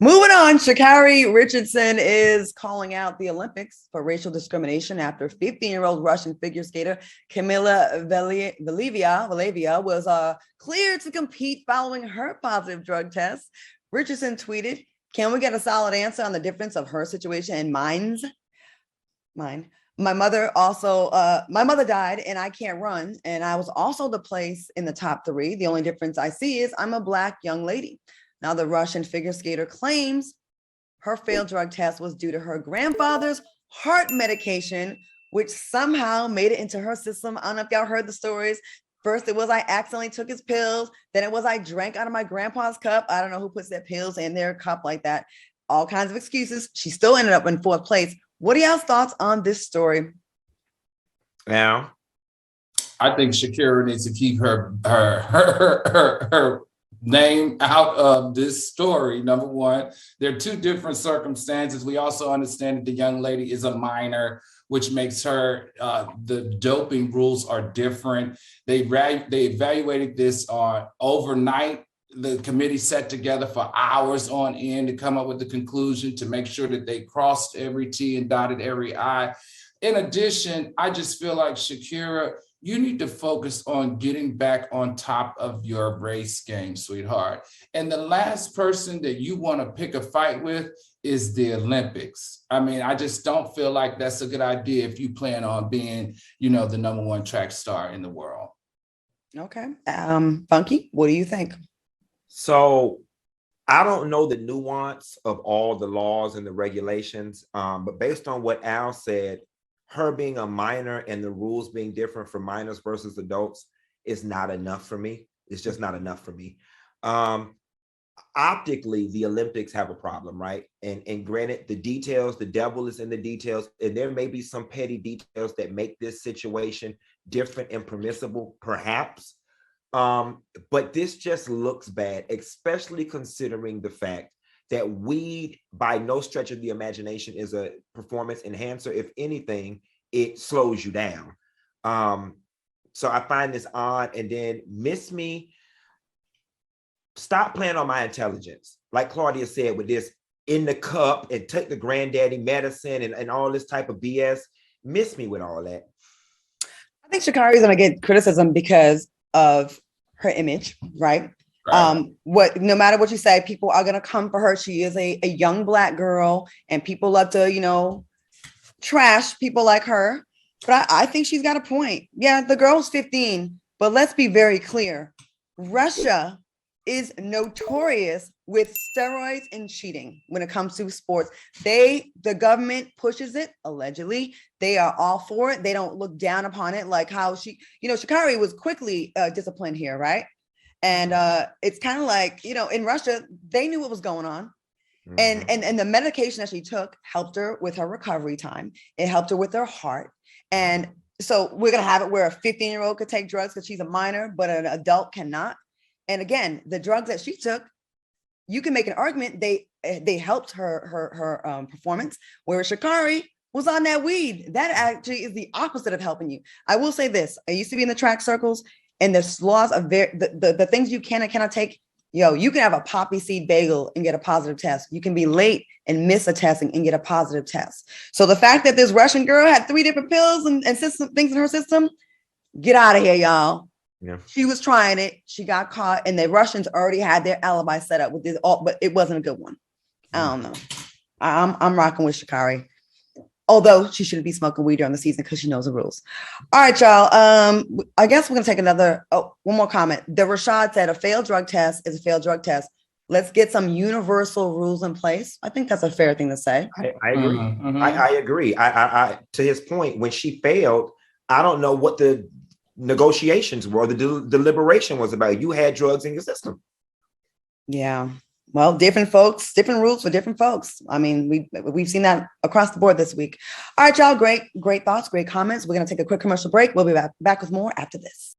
Moving on, Sha'Carri Richardson is calling out the Olympics for racial discrimination after 15-year-old Russian figure skater Kamila Valieva was cleared to compete following her positive drug test. Richardson tweeted, "Can we get a solid answer on the difference of her situation and mine. My mother died and I can't run. And I was also the place in the top three. The only difference I see is I'm a Black young lady." Now, the Russian figure skater claims her failed drug test was due to her grandfather's heart medication, which somehow made it into her system. I don't know if y'all heard the stories. First, it was I accidentally took his pills. Then it was I drank out of my grandpa's cup. I don't know who puts their pills in their cup like that. All kinds of excuses. She still ended up in fourth place. What are y'all's thoughts on this story? Now, I think Sha'Carri needs to keep her name out of this story. Number one, there are two different circumstances. We also understand that the young lady is a minor, which makes her, the doping rules are different. They evaluated this overnight. The committee sat together for hours on end to come up with the conclusion to make sure that they crossed every T and dotted every I. In addition, I just feel like Sha'Carri, you need to focus on getting back on top of your race game, sweetheart. And the last person that you want to pick a fight with is the Olympics. I mean, I just don't feel like that's a good idea if you plan on being, the number one track star in the world. Okay. Funky, what do you think? So I don't know the nuance of all the laws and the regulations, but based on what Al said, her being a minor and the rules being different for minors versus adults is not enough for me. It's just not enough for me. Optically, the Olympics have a problem, right? And granted, the details, the devil is in the details, and there may be some petty details that make this situation different and permissible, perhaps. But this just looks bad, especially considering the fact that weed, by no stretch of the imagination, is a performance enhancer. If anything, it slows you down. So I find this odd. And then Miss Me, stop playing on my intelligence. Like Claudia said, with this in the cup and take the granddaddy medicine and all this type of BS. Miss Me with all that. I think Sha'Carri is going to get criticism because of her image, right? No matter what you say, people are going to come for her. She is a young Black girl and people love to, trash people like her. But I think she's got a point. Yeah, the girl's 15, but let's be very clear. Russia is notorious with steroids and cheating when it comes to sports. The government pushes it, allegedly. They are all for it. They don't look down upon it like how Sha'Carri was quickly disciplined here, right? And it's kind of like, in Russia, they knew what was going on. Mm-hmm. And the medication that she took helped her with her recovery time. It helped her with her heart. And so we're going to have it where a 15-year-old could take drugs because she's a minor, but an adult cannot. And again, the drugs that she took, you can make an argument they helped her performance, whereas Sha'Carri was on that weed. That actually is the opposite of helping you. I will say this. I used to be in the track circles, and the laws are the things you can and cannot take. You can have a poppy seed bagel and get a positive test. You can be late and miss a testing and get a positive test. So the fact that this Russian girl had 3 different pills and system things in her system, get out of here, y'all. Yeah. She was trying it. She got caught, and the Russians already had their alibi set up with this, but it wasn't a good one. I don't know. I'm rocking with Sha'Carri. Although she shouldn't be smoking weed during the season because she knows the rules. All right, y'all. I guess we're going to take one more comment. The Rashad said a failed drug test is a failed drug test. Let's get some universal rules in place. I think that's a fair thing to say. I agree. Mm-hmm. I agree. I to his point, when she failed, I don't know what the negotiations were, the deliberation was about. You had drugs in your system. Yeah. Well, different folks, different rules for different folks. I mean, we've seen that across the board this week. All right, y'all. Great thoughts, great comments. We're going to take a quick commercial break. We'll be back with more after this.